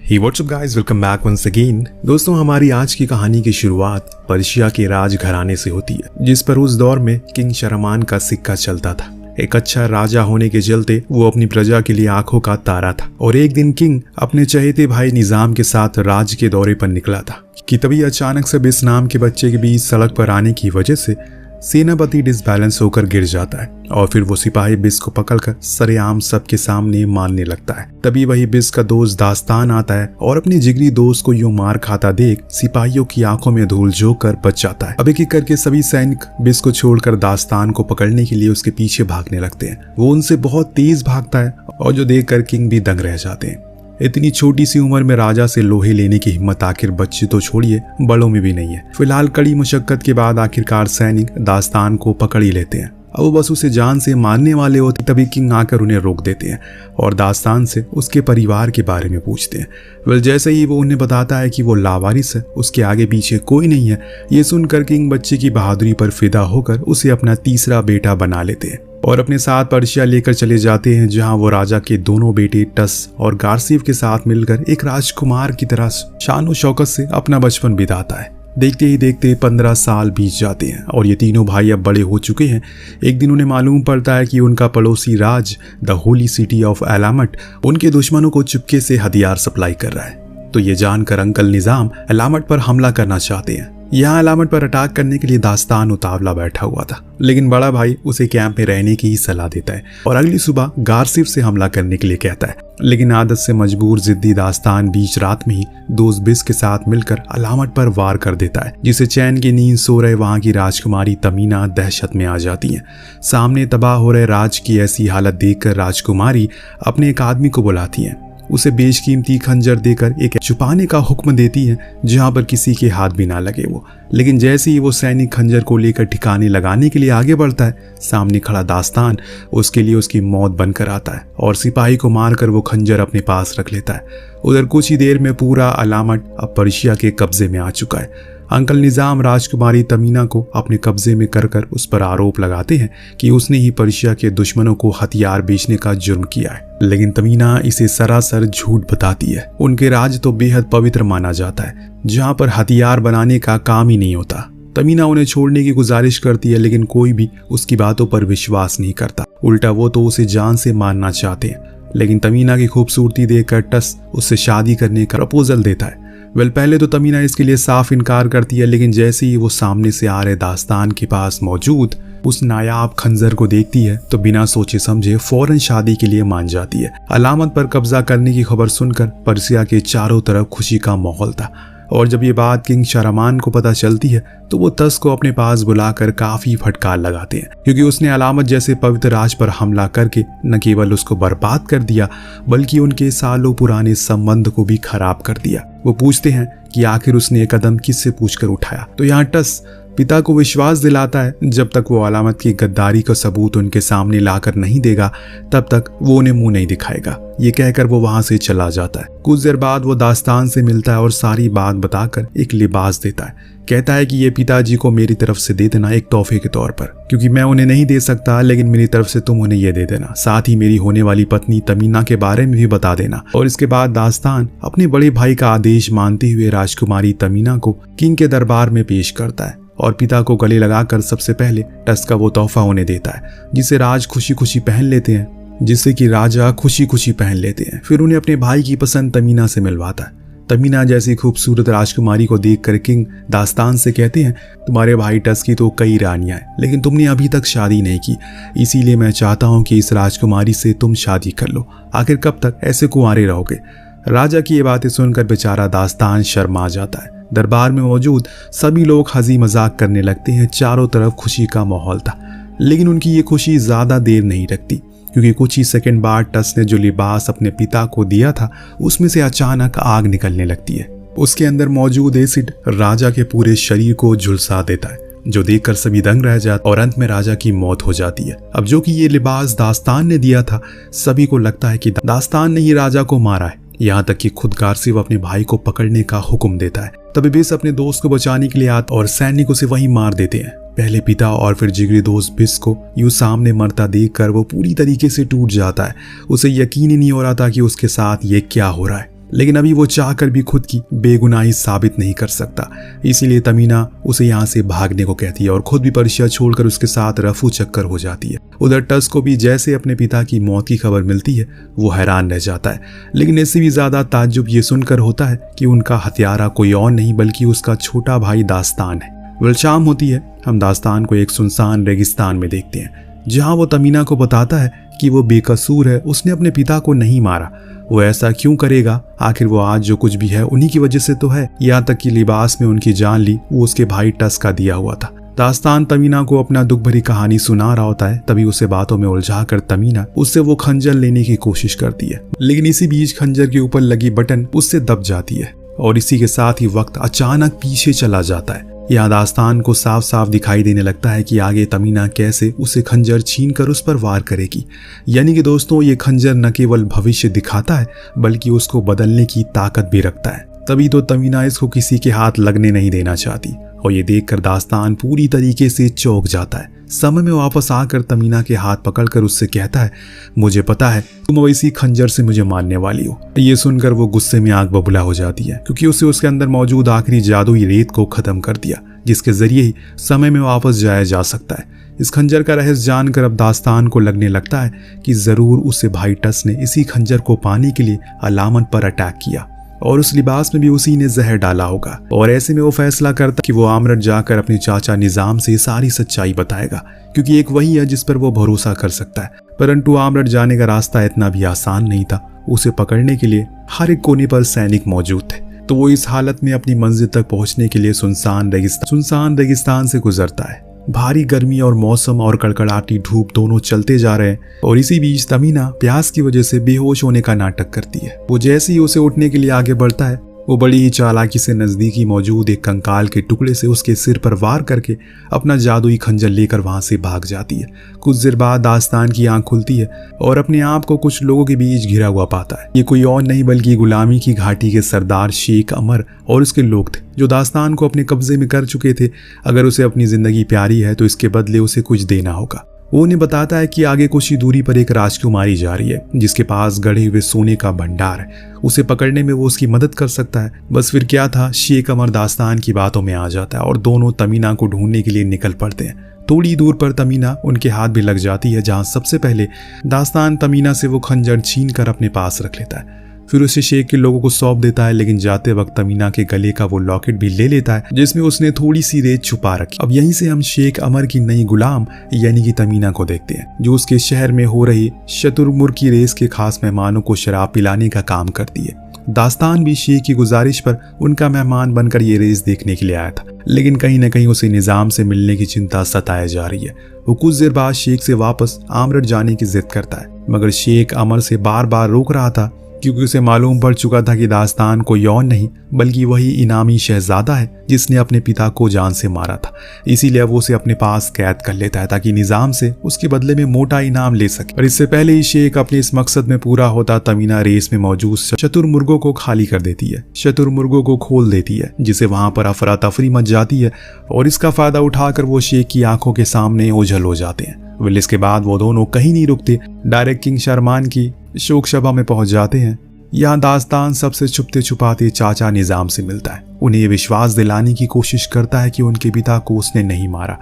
Hey what's up guys, welcome back once again। दोस्तों, हमारी आज की कहानी की शुरुआत पर्शिया के राज घराने से होती है, जिस पर उस दौर में किंग शरमान का सिक्का चलता था। एक अच्छा राजा होने के चलते वो अपनी प्रजा के लिए आंखों का तारा था। और एक दिन किंग अपने चहेते भाई निजाम के साथ राज के दौरे पर निकला था कि तभी अचानक से बिस नाम के बच्चे के बीच सड़क पर आने की वजह से सेनापति डिसबैलेंस होकर गिर जाता है और फिर वो सिपाही बिस को पकड़कर सरेआम सबके सामने मारने लगता है। तभी वही बिस का दोस्त दास्तान आता है और अपने जिगरी दोस्त को यूं मार खाता देख सिपाहियों की आंखों में धूल झोंक कर बच जाता है। अब एक एक करके सभी सैनिक बिस को छोड़कर दास्तान को पकड़ने के लिए उसके पीछे भागने लगते हैं। वो उनसे बहुत तेज भागता है और जो देख कर किंग भी दंग रह जाते हैं। इतनी छोटी सी उम्र में राजा से लोहे लेने की हिम्मत आखिर बच्चे तो छोड़िए बड़ों में भी नहीं है। फिलहाल कड़ी मुशक्कत के बाद आखिरकार सैनिक दास्तान को पकड़ ही लेते हैं। अब वो बस उसे जान से मारने वाले होते तभी किंग आकर उन्हें रोक देते हैं और दास्तान से उसके परिवार के बारे में पूछते हैं। जैसे ही वो उन्हें बताता है कि वो लावारिस है, उसके आगे पीछे कोई नहीं है। ये सुनकर किंग बच्चे की बहादुरी पर फिदा होकर उसे अपना तीसरा बेटा बना लेते हैं और अपने साथ पर्शिया लेकर चले जाते हैं, जहां वो राजा के दोनों बेटे टस और गार्सिफ के साथ मिलकर एक राजकुमार की तरह शान और शौकत से अपना बचपन बिताता है। देखते ही देखते 15 साल बीत जाते हैं और ये तीनों भाई अब बड़े हो चुके हैं। एक दिन उन्हें मालूम पड़ता है कि उनका पड़ोसी राज द होली सिटी ऑफ एलामट उनके दुश्मनों को चुपके से हथियार सप्लाई कर रहा है। तो ये जानकर अंकल निजाम एलामट पर हमला करना चाहते हैं। यहाँ एलामट पर अटैक करने के लिए दास्तान उतावला बैठा हुआ था, लेकिन बड़ा भाई उसे कैंप में रहने की ही सलाह देता है और अगली सुबह गार्सिफ से हमला करने के लिए कहता है। लेकिन आदत से मजबूर जिद्दी दास्तान बीच रात में ही दोस्त बिस के साथ मिलकर एलामट पर वार कर देता है, जिसे चैन की नींद सो रहे वहां की राजकुमारी तमीना दहशत में आ जाती है। सामने तबाह हो रहे राज की ऐसी हालत देखकर राजकुमारी अपने एक आदमी को बुलाती है। उसे बेशकीमती खंजर देकर एक छुपाने का हुक्म देती है जहां पर किसी के हाथ भी ना लगे वो। लेकिन जैसे ही वो सैनिक खंजर को लेकर ठिकाने लगाने के लिए आगे बढ़ता है, सामने खड़ा दास्तान उसके लिए उसकी मौत बनकर आता है और सिपाही को मारकर वो खंजर अपने पास रख लेता है। उधर कुछ ही देर में पूरा एलामट अब पर्शिया के कब्जे में आ चुका है। अंकल निजाम राजकुमारी तमीना को अपने कब्जे में कर उस पर आरोप लगाते हैं कि उसने ही पर्शिया के दुश्मनों को हथियार बेचने का जुर्म किया है, लेकिन तमीना इसे सरासर झूठ बताती है। उनके राज तो बेहद पवित्र माना जाता है, जहां पर हथियार बनाने का काम ही नहीं होता। तमीना उन्हें छोड़ने की गुजारिश करती है, लेकिन कोई भी उसकी बातों पर विश्वास नहीं करता। उल्टा वो तो उसे जान से मारना चाहते हैं। लेकिन तमीना की खूबसूरती देखकर टस उससे शादी करने का प्रपोजल देता है। पहले तो तमीना इसके लिए साफ इनकार करती है, लेकिन जैसे ही वो सामने से आ रहे दास्तान के पास मौजूद उस नायाब खंजर को देखती है तो बिना सोचे समझे फौरन शादी के लिए मान जाती है। अलामत पर कब्जा करने की खबर सुनकर पर्शिया के चारों तरफ खुशी का माहौल था और जब ये बात किंग शरमान को पता चलती है तो वो तस को अपने पास बुलाकर काफी फटकार लगाते हैं, क्योंकि उसने अलामत जैसे पवित्र राज पर हमला करके न केवल उसको बर्बाद कर दिया बल्कि उनके सालों पुराने संबंध को भी खराब कर दिया। वो पूछते हैं कि आखिर उसने ये कदम किससे पूछकर उठाया, तो यहाँ टस पिता को विश्वास दिलाता है जब तक वो अलामत की गद्दारी का सबूत उनके सामने लाकर नहीं देगा तब तक वो उन्हें मुंह नहीं दिखाएगा। ये कहकर वो वहां से चला जाता है। कुछ देर बाद वो दास्तान से मिलता है और सारी बात बताकर एक लिबास देता है। कहता है कि ये पिताजी को मेरी तरफ से दे देना एक तोहफे के तौर पर, क्योंकि मैं उन्हें नहीं दे सकता, लेकिन मेरी तरफ से तुम उन्हें ये दे देना। साथ ही मेरी होने वाली पत्नी तमीना के बारे में भी बता देना। और इसके बाद दास्तान अपने बड़े भाई का आदेश मानते हुए राजकुमारी तमीना को किंग के दरबार में पेश करता है और पिता को गले लगाकर सबसे पहले टस का वो तोहफा उन्हें देता है, जिसे राज खुशी खुशी पहन लेते हैं, जिससे कि राजा खुशी खुशी पहन लेते हैं। फिर उन्हें अपने भाई की पसंद तमीना से मिलवाता है। तमीना जैसी खूबसूरत राजकुमारी को देखकर किंग दास्तान से कहते हैं, तुम्हारे भाई टस की तो कई रानियां हैं, लेकिन तुमने अभी तक शादी नहीं की, इसीलिए मैं चाहता हूं कि इस राजकुमारी से तुम शादी कर लो। आखिर कब तक ऐसे कुंवारे रहोगे। राजा की ये बातें सुनकर बेचारा दास्तान शर्मा जाता है। दरबार में मौजूद सभी लोग हंसी मजाक करने लगते हैं। चारों तरफ खुशी का माहौल था, लेकिन उनकी ये खुशी ज्यादा देर नहीं रखती, क्योंकि कुछ ही सेकंड बाद टस ने जो लिबास अपने पिता को दिया था उसमें से अचानक आग निकलने लगती है। उसके अंदर मौजूद एसिड राजा के पूरे शरीर को झुलसा देता है, जो देखकर सभी दंग रह जाते और अंत में राजा की मौत हो जाती है। अब जो कि ये लिबास दास्तान ने दिया था, सभी को लगता है कि दास्तान ने ही राजा को मारा है। यहाँ तक कि खुद गार्सिफ अपने भाई को पकड़ने का हुक्म देता है। तभी बिस अपने दोस्त को बचाने के लिए आता और सैनिक उसे वहीं मार देते हैं। पहले पिता और फिर जिगरी दोस्त बिस को यूं सामने मरता देखकर वो पूरी तरीके से टूट जाता है। उसे यकीन ही नहीं हो रहा था कि उसके साथ ये क्या हो रहा है। लेकिन अभी वो चाहकर भी खुद की बेगुनाही साबित नहीं कर सकता। इसीलिए तमीना उसे यहाँ से भागने को कहती है और खुद भी पर्शिया छोड़कर उसके साथ रफू चक्कर हो जाती है। उधर टस को भी जैसे अपने पिता की मौत की खबर मिलती है वो हैरान रह जाता है, लेकिन इससे भी ज्यादा ताज्जुब ये सुनकर होता है कि उनका हत्यारा कोई और नहीं बल्कि उसका छोटा भाई दास्तान है। वह शाम होती है, हम दास्तान को एक सुनसान रेगिस्तान में देखते हैं जहां वो तमीना को बताता है कि वो बेकसूर है, उसने अपने पिता को नहीं मारा। वो ऐसा क्यों करेगा? आखिर वो आज जो कुछ भी है उन्हीं की वजह से तो है। यहाँ तक कि लिबास में उनकी जान ली वो उसके भाई टस का दिया हुआ था। दास्तान तमीना को अपना दुख भरी कहानी सुना रहा होता है, तभी उसे बातों में उलझाकर तमीना उससे वो खंजर लेने की कोशिश करती है, लेकिन इसी बीच खंजर के ऊपर लगी बटन उससे दब जाती है और इसी के साथ ही वक्त अचानक पीछे चला जाता है। यहाँ दास्तान को साफ साफ दिखाई देने लगता है कि आगे तमीना कैसे उसे खंजर छीनकर उस पर वार करेगी। यानी कि दोस्तों ये खंजर न केवल भविष्य दिखाता है बल्कि उसको बदलने की ताकत भी रखता है। तभी तो तमीना इसको किसी के हाथ लगने नहीं देना चाहती और ये देखकर दास्तान पूरी तरीके से चौंक जाता है। समय में वापस आकर तमीना के हाथ पकड़कर उससे कहता है, मुझे पता है तुम अब इसी खंजर से मुझे मारने वाली हो। ये सुनकर वो गुस्से में आग बबूला हो जाती है क्योंकि उसे उसके अंदर मौजूद आखिरी जादुई रेत को खत्म कर दिया जिसके जरिए ही समय में वापस जाया जा सकता है। इस खंजर का रहस्य जानकर अब दास्तान को लगने लगता है कि जरूर उससे भाई टस ने इसी खंजर को पाने के लिए अलामन पर अटैक किया और उस लिबास में भी उसी ने जहर डाला होगा। और ऐसे में वो फैसला करता कि वो आमरठ जाकर अपने चाचा निजाम से सारी सच्चाई बताएगा क्योंकि एक वही है जिस पर वो भरोसा कर सकता है। परंतु आमरठ जाने का रास्ता इतना भी आसान नहीं था। उसे पकड़ने के लिए हर एक कोने पर सैनिक मौजूद थे, तो वो इस हालत में अपनी मंजिल तक पहुंचने के लिए सुनसान रेगिस्तान से गुजरता है। भारी गर्मी और मौसम और कड़कड़ाती धूप दोनों चलते जा रहे हैं और इसी बीच तमीना प्यास की वजह से बेहोश होने का नाटक करती है। वो जैसे ही उसे उठने के लिए आगे बढ़ता है वो बड़ी ही चालाकी से नजदीकी मौजूद एक कंकाल के टुकड़े से उसके सिर पर वार करके अपना जादुई खंजर लेकर वहां से भाग जाती है। कुछ देर बाद दास्तान की आंख खुलती है और अपने आप को कुछ लोगों के बीच घिरा हुआ पाता है। ये कोई और नहीं बल्कि गुलामी की घाटी के सरदार शेख अमर और उसके लोग थे जो दास्तान को अपने कब्जे में कर चुके थे। अगर उसे अपनी जिंदगी प्यारी है तो इसके बदले उसे कुछ देना होगा। वो उन्हें बताता है कि आगे कुछ ही दूरी पर एक राजकुमारी जा रही है जिसके पास गढ़े हुए सोने का भंडार है। उसे पकड़ने में वो उसकी मदद कर सकता है। बस फिर क्या था, शेख अमर दास्तान की बातों में आ जाता है और दोनों तमीना को ढूंढने के लिए निकल पड़ते हैं। थोड़ी दूर पर तमीना उनके हाथ भी लग जाती है जहां सबसे पहले दास्तान तमीना से वो खंजर छीन कर अपने पास रख लेता है। फिर उसे शेख के लोगों को सौंप देता है, लेकिन जाते वक्त तमीना के गले का वो लॉकेट भी ले लेता है जिसमें उसने थोड़ी सी रेत छुपा रखी। अब यहीं से हम शेख अमर की नई गुलाम यानी कि तमीना को देखते हैं जो उसके शहर में हो रही शतुरमुर्ग की रेस के खास मेहमानों को शराब पिलाने का काम करती है। दास्तान भी शेख की गुजारिश पर उनका मेहमान बनकर ये रेस देखने के लिए आया था, लेकिन कहीं न कहीं उसे निजाम से मिलने की चिंता सताए जा रही है। वो कुछ देर बाद शेख से वापस आमरठ जाने की जिद करता है, मगर शेख अमर से बार बार रोक रहा था क्योंकि उसे मालूम पड़ चुका था कि दास्तान कोई और नहीं बल्कि वही इनामी शहजादा है जिसने अपने पिता को जान से मारा था। इसीलिए वो उसे अपने पास कैद कर लेता है ताकि निजाम से उसके बदले में मोटा इनाम ले सके। और इससे पहले ही शेख अपने इस मकसद में पूरा होता तमीना रेस में मौजूद शतुरमुर्गों को खाली कर देती है, शतुरमुर्गों को खोल देती है, जिसे वहां पर अफरा तफरी मच जाती है और इसका फायदा उठाकर वो शेख की आंखों के सामने ओझल हो जाते हैं। वेल इसके बाद वो दोनों कहीं नहीं रुकते, डायरेक्ट किंग शरमान की शोक सभा में पहुंच जाते हैं। यहाँ दास्तान सबसे छुपते छुपाते चाचा निजाम से मिलता है। उन्हें ये विश्वास दिलाने की कोशिश करता है कि उनके पिता को उसने नहीं मारा,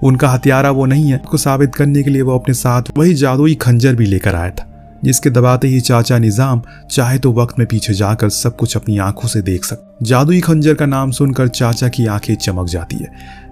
उनका हत्यारा वो नहीं है। को साबित करने के लिए वो अपने साथ वही जादुई खंजर भी लेकर आया था जिसके दबाते ही चाचा निजाम चाहे तो वक्त में पीछे जाकर सब कुछ अपनी आंखों से देख सकते। जादुई खंजर का नाम सुनकर चाचा की आंखें चमक जाती है।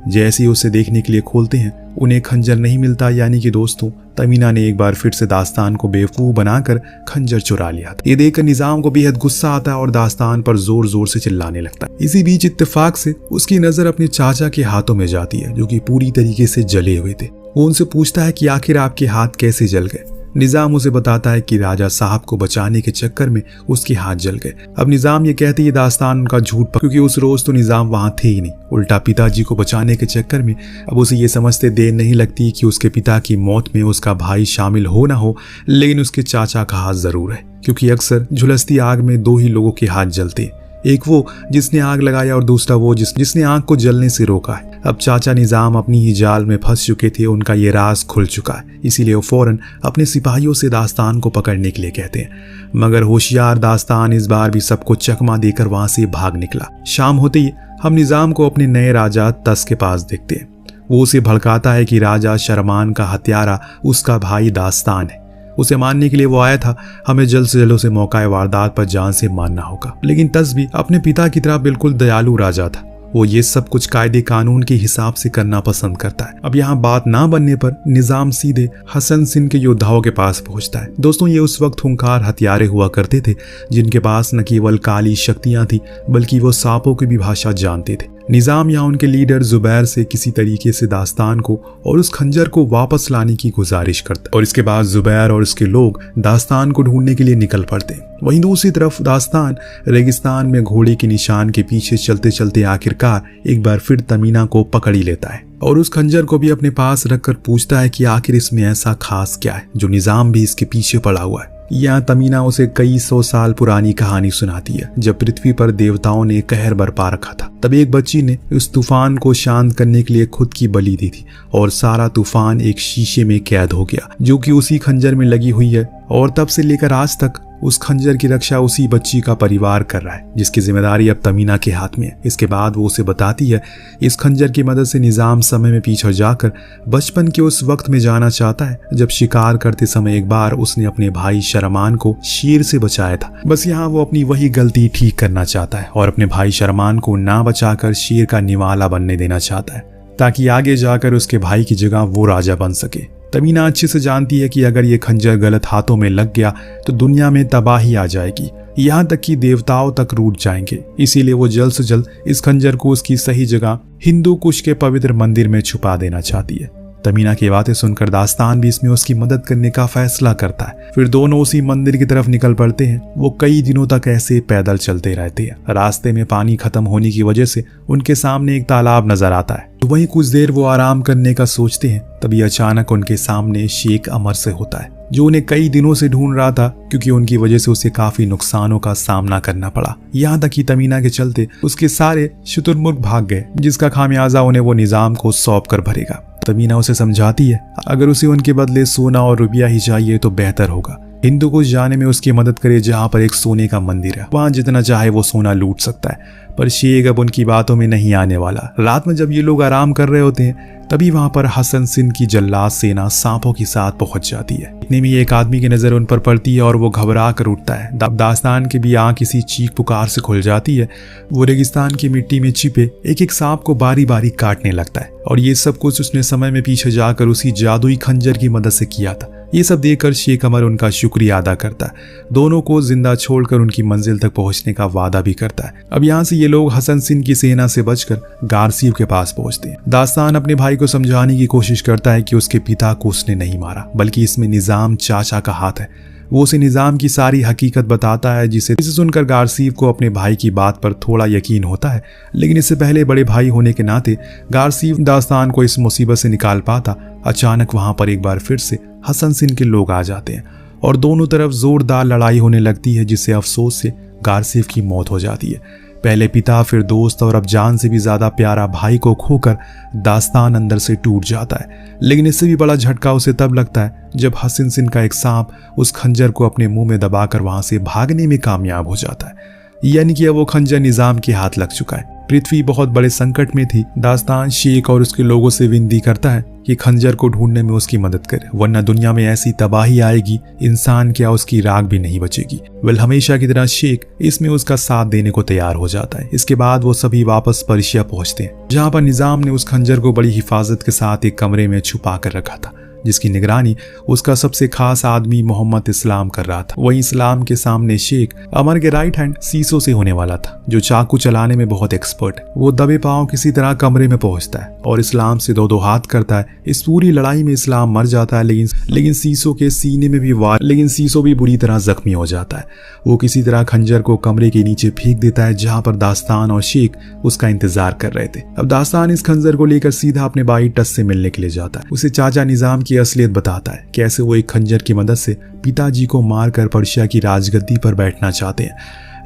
जैसे ही उसे देखने के लिए खोलते हैं उन्हें खंजर नहीं मिलता, यानी कि दोस्तों तमीना ने एक बार फिर से दास्तान को बेवकूफ बनाकर खंजर चुरा लिया था। ये देखकर निजाम को बेहद गुस्सा आता है और दास्तान पर जोर जोर से चिल्लाने लगता है। इसी बीच इत्तेफाक से उसकी नजर अपने चाचा के हाथों में जाती है जो कि पूरी तरीके से जले हुए थे। वो उनसे पूछता है कि आखिर आपके हाथ कैसे जल गए। निजाम उसे बताता है कि राजा साहब को बचाने के चक्कर में उसके हाथ जल गए। अब निजाम ये कहते ही दास्तान उनका झूठ, क्योंकि उस रोज तो निजाम वहां थे ही नहीं। उल्टा पिताजी को बचाने के चक्कर में अब उसे ये समझते देर नहीं लगती कि उसके पिता की मौत में उसका भाई शामिल हो ना हो, लेकिन उसके चाचा का हाथ जरूर है, क्योंकि अक्सर झुलसती आग में दो ही लोगों के हाथ जलते, एक वो जिसने आग लगाया और दूसरा वो जिसने आग को जलने से रोका है। अब चाचा निजाम अपनी ही जाल में फंस चुके थे, उनका ये राज खुल चुका है। इसीलिए वो फौरन अपने सिपाहियों से दास्तान को पकड़ने के लिए कहते हैं। मगर होशियार दास्तान इस बार भी सबको चकमा देकर वहां से भाग निकला। शाम होते ही हम निजाम को अपने नए राजा तस के पास देखते हैं। वो उसे भड़काता है कि राजा शरमान का हत्यारा उसका भाई दास्तान है। उसे मारने के लिए वो आया था, हमें जल्द से जल्द उसे मौका वारदात पर जान से मारना होगा। लेकिन तस भी अपने पिता की तरह बिल्कुल दयालु राजा था। वो ये सब कुछ कायदे कानून के हिसाब से करना पसंद करता है। अब यहाँ बात ना बनने पर निजाम सीधे हसन सिंह के योद्धाओं के पास पहुंचता है। दोस्तों, ये उस वक्त खूंखार हथियारे हुआ करते थे जिनके पास न केवल काली शक्तियां थी बल्कि वो सांपों की भी भाषा जानते थे। निजाम यहाँ उनके लीडर जुबैर से किसी तरीके से दास्तान को और उस खंजर को वापस लाने की गुजारिश करता है और इसके बाद जुबैर और उसके लोग दास्तान को ढूंढने के लिए निकल पड़ते हैं। वहीं दूसरी तरफ दास्तान रेगिस्तान में घोड़े के निशान के पीछे चलते चलते आखिरकार एक बार फिर तमीना को पकड़ ही लेता है और उस खंजर को भी अपने पास रखकर पूछता है कि आखिर इसमें ऐसा खास क्या है जो निजाम भी इसके पीछे पड़ा हुआ है। यहाँ तमीना उसे कई 100 साल पुरानी कहानी सुनाती है जब पृथ्वी पर देवताओं ने कहर बरपा रखा था। तब एक बच्ची ने उस तूफान को शांत करने के लिए खुद की बलि दी थी और सारा तूफान एक शीशे में कैद हो गया जो कि उसी खंजर में लगी हुई है और तब से लेकर आज तक उस खंजर की रक्षा उसी बच्ची का परिवार कर रहा है जिसकी जिम्मेदारी अब तमीना के हाथ में है। इसके बाद वो उसे बताती है इस खंजर की मदद से निजाम समय में पीछे जाकर बचपन के उस वक्त में जाना चाहता है जब शिकार करते समय एक बार उसने अपने भाई शरमान को शेर से बचाया था। बस यहाँ वो अपनी वही गलती ठीक करना चाहता है और अपने भाई शरमान को ना बचाकर शेर का निवाला बनने देना चाहता है ताकि आगे जाकर उसके भाई की जगह वो राजा बन सके। तमीना अच्छे से जानती है कि अगर ये खंजर गलत हाथों में लग गया तो दुनिया में तबाही आ जाएगी, यहाँ तक कि देवताओं तक रूठ जाएंगे। इसीलिए वो जल्द से जल्द इस खंजर को उसकी सही जगह हिंदू कुश के पवित्र मंदिर में छुपा देना चाहती है। तमीना की बातें सुनकर दास्तान भी इसमें उसकी मदद करने का फैसला करता है। फिर दोनों उसी मंदिर की तरफ निकल पड़ते हैं। वो कई दिनों तक ऐसे पैदल चलते रहते हैं। रास्ते में पानी खत्म होने की वजह से उनके सामने एक तालाब नजर आता है। तो वहीं कुछ देर वो आराम करने का सोचते हैं, तभी अचानक उनके सामने शेख अमर से होता है जो उन्हें कई दिनों से ढूंढ रहा था क्योंकि उनकी वजह से उसे काफी नुकसानों का सामना करना पड़ा। यहाँ तक कि तमीना के चलते उसके सारे शुतुरमुर्ग भाग गए जिसका खामियाजा उन्हें वो निजाम को सौंप कर भरेगा। तमीना उसे समझाती है अगर उसे उनके बदले सोना और रुपया ही चाहिए तो बेहतर होगा हिंदू कुश जाने में उसकी मदद करे जहाँ पर एक सोने का मंदिर है। वहाँ जितना चाहे वो सोना लूट सकता है। पर शेख अब उनकी बातों में नहीं आने वाला। रात में जब ये लोग आराम कर रहे होते हैं तभी वहां पर हसन सिंह की जल्लाद सेना सांपों के साथ पहुंच जाती है। इतने में एक आदमी की नजर उन पर पड़ती है और वो घबरा कर उठता है। दास्तान की भी आंख किसी चीख पुकार से खुल जाती है। वो रेगिस्तान की मिट्टी में छिपे एक एक सांप को बारी बारी काटने लगता है और ये सब कुछ उसने समय में पीछे जाकर उसी जादुई खंजर की मदद से किया था। ये सब देखकर शेख अमर उनका शुक्रिया अदा करता है। दोनों को जिंदा छोड़कर उनकी मंजिल तक पहुंचने का वादा भी करता है। अब यहाँ से ये लोग हसन सिंह की सेना से बचकर गारसीव के पास पहुंचते हैं। दास्तान अपने भाई को समझाने की कोशिश करता है कि उसके पिता को उसने नहीं मारा बल्कि इसमें निजाम चाचा का हाथ है। वो उसे निजाम की सारी हकीकत बताता है जिसे सुनकर गारसीव को अपने भाई की बात पर थोड़ा यकीन होता है। लेकिन इससे पहले बड़े भाई होने के नाते गारसीव दास्तान को इस मुसीबत से निकाल पाता। अचानक वहां पर एक बार फिर से हसन सिंह के लोग आ जाते हैं और दोनों तरफ जोरदार लड़ाई होने लगती है जिससे अफसोस से गारसीव की मौत हो जाती है। पहले पिता फिर दोस्त और अब जान से भी ज्यादा प्यारा भाई को खोकर दास्तान अंदर से टूट जाता है। लेकिन इससे भी बड़ा झटका उसे तब लगता है जब हसन सिंह का एक सांप उस खंजर को अपने मुंह में दबाकर वहां से भागने में कामयाब हो जाता है। यानी कि अब वो खंजर निजाम के हाथ लग चुका है। पृथ्वी बहुत बड़े संकट में थी। दास्तान शेख और उसके लोगों से विनती करता है कि खंजर को ढूंढने में उसकी मदद करे, वरना दुनिया में ऐसी तबाही आएगी इंसान क्या उसकी राख भी नहीं बचेगी। वेल हमेशा की तरह शेख इसमें उसका साथ देने को तैयार हो जाता है। इसके बाद वो सभी वापस पर्शिया पहुंचते हैं जहां पर निजाम ने उस खंजर को बड़ी हिफाजत के साथ एक कमरे में छुपा कर रखा था जिसकी निगरानी उसका सबसे खास आदमी मोहम्मद इस्लाम कर रहा था। वहीं इस्लाम के सामने शेख अमर के राइट हैंड सीसो से होने वाला था जो चाकू चलाने में बहुत एक्सपर्ट है। वो दबे पांव किसी तरह कमरे में पहुंचता है और इस्लाम से दो हाथ करता है। इस पूरी लड़ाई में इस्लाम मर जाता है लेकिन सीसो के सीने में भी वार लेकिन सीसो भी बुरी तरह जख्मी हो जाता है। वो किसी तरह खंजर को कमरे के नीचे फेंक देता है जहां पर दास्तान और शेख उसका इंतजार कर रहे थे। अब दास्तान इस खंजर को लेकर सीधा अपने भाई टस से मिलने के लिए जाता है। उसे चाचा निजाम की असलियत बताता है, कैसे वो एक खंजर की मदद से पिताजी को मारकर पर्शिया की राजगद्दी पर बैठना चाहते हैं।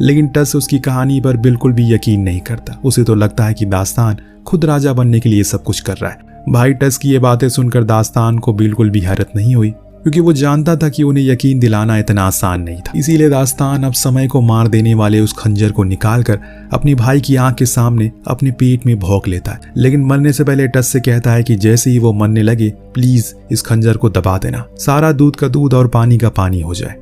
लेकिन टस उसकी कहानी पर बिल्कुल भी यकीन नहीं करता। उसे तो लगता है कि दास्तान खुद राजा बनने के लिए सब कुछ कर रहा है। भाई टस की ये बातें सुनकर दास्तान को बिल्कुल भी हैरत नहीं हुई, क्योंकि वो जानता था कि उन्हें यकीन दिलाना इतना आसान नहीं था। इसीलिए दास्तान अब समय को मार देने वाले उस खंजर को निकालकर अपनी भाई की आंख के सामने अपने पेट में भोंक लेता है। लेकिन मरने से पहले टस से कहता है कि जैसे ही वो मरने लगे, प्लीज इस खंजर को दबा देना, सारा दूध का दूध और पानी का पानी हो जाए।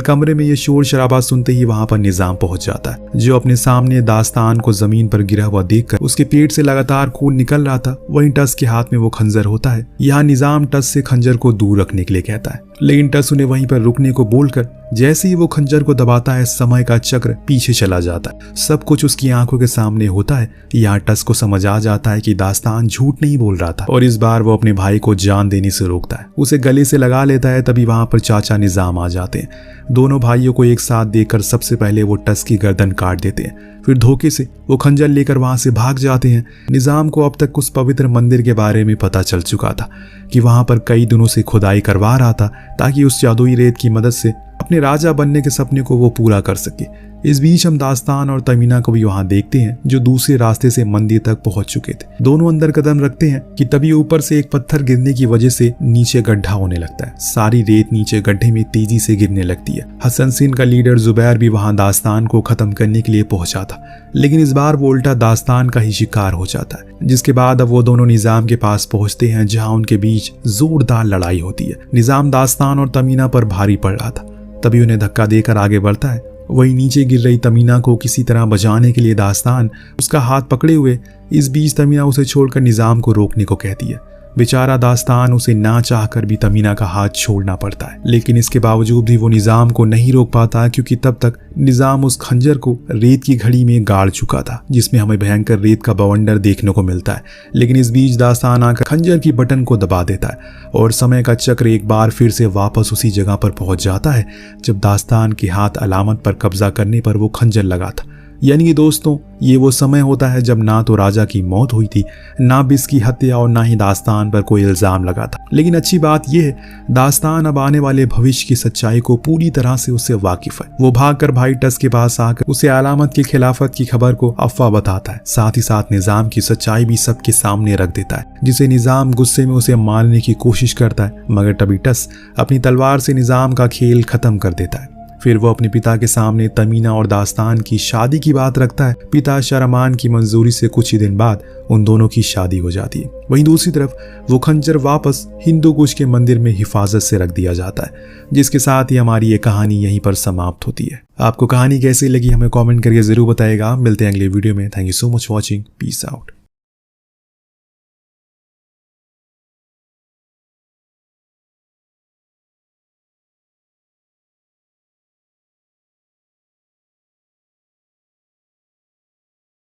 कमरे में ये शोर शराबा सुनते ही वहां पर निजाम पहुंच जाता है, जो अपने सामने दास्तान को जमीन पर गिरा हुआ देखकर उसके पेट से लगातार खून निकल रहा था। वहीं टस के हाथ में वो खंजर होता है। यहाँ निजाम टस से खंजर को दूर रखने के लिए कहता है, लेकिन टस उन्हें वहीं पर रुकने को बोलकर जैसे ही वो खंजर को दबाता है, समय का चक्र पीछे चला जाता है। सब कुछ उसकी आंखों के सामने होता है। यहाँ टस को समझ आ जाता है कि दास्तान झूठ नहीं बोल रहा था और इस बार वो अपने भाई को जान देने से रोकता है। उसे गले से लगा लेता है। तभी वहां पर चाचा निजाम आ जाते हैं। दोनों भाइयों को एक साथ देखकर सबसे पहले वो टस की गर्दन काट देते हैं, फिर धोखे से वो खंजर लेकर वहां से भाग जाते हैं। निजाम को अब तक उस पवित्र मंदिर के बारे में पता चल चुका था कि वहां पर कई दिनों से खुदाई करवा रहा था, ताकि उस जादुई रेत की मदद से अपने राजा बनने के सपने को वो पूरा कर सके। इस बीच हम दास्तान और तमीना को भी वहां देखते हैं, जो दूसरे रास्ते से मंदिर तक पहुंच चुके थे। दोनों अंदर कदम रखते हैं कि तभी ऊपर से एक पत्थर गिरने की वजह से नीचे गड्ढा होने लगता है। सारी रेत नीचे गड्ढे में तेजी से गिरने लगती है। हसन सिंह का लीडर जुबैर भी वहां दास्तान को खत्म करने के लिए पहुंचा था, लेकिन इस बार वो उल्टा दास्तान का ही शिकार हो जाता है। जिसके बाद अब वो दोनों निजाम के पास पहुंचते हैं, जहां उनके बीच जोरदार लड़ाई होती है। निजाम दास्तान और तमीना पर भारी पड़ रहा था, तभी उन्हें धक्का देकर आगे बढ़ता है। वहीं नीचे गिर रही तमीना को किसी तरह बचाने के लिए दास्तान उसका हाथ पकड़े हुए। इस बीच तमीना उसे छोड़कर निजाम को रोकने को कहती है। बेचारा दास्तान उसे ना चाहकर भी तमीना का हाथ छोड़ना पड़ता है, लेकिन इसके बावजूद भी वो निजाम को नहीं रोक पाता, क्योंकि तब तक निजाम उस खंजर को रेत की घड़ी में गाड़ चुका था, जिसमें हमें भयंकर रेत का बवंडर देखने को मिलता है। लेकिन इस बीच दास्तान आकर खंजर की बटन को दबा देता है और समय का चक्र एक बार फिर से वापस उसी जगह पर पहुंच जाता है जब दास्तान के हाथ अलामत पर कब्जा करने पर वो खंजर लगा था। यानी कि दोस्तों, ये वो समय होता है जब ना तो राजा की मौत हुई थी, ना बिस की हत्या और ना ही दास्तान पर कोई इल्जाम लगा था। लेकिन अच्छी बात यह है, दास्तान अब आने वाले भविष्य की सच्चाई को पूरी तरह से उससे वाकिफ है। वो भागकर भाई टस के पास आकर उसे अलामत की खिलाफत की खबर को अफवाह बताता है। साथ ही साथ निजाम की सच्चाई भी सबके सामने रख देता है, जिसे निजाम गुस्से में उसे मारने की कोशिश करता है, मगर तभी टस अपनी तलवार से निजाम का खेल खत्म कर देता है। फिर वो अपने पिता के सामने तमीना और दास्तान की शादी की बात रखता है। पिता शरमान की मंजूरी से कुछ ही दिन बाद उन दोनों की शादी हो जाती है। वहीं दूसरी तरफ वो खंजर वापस हिंदू कुश के मंदिर में हिफाजत से रख दिया जाता है, जिसके साथ ही हमारी ये कहानी यहीं पर समाप्त होती है। आपको कहानी कैसी लगी हमें कमेंट करके जरूर बताइएगा। मिलते हैं अगले वीडियो में। Thank you so much watching. Peace out.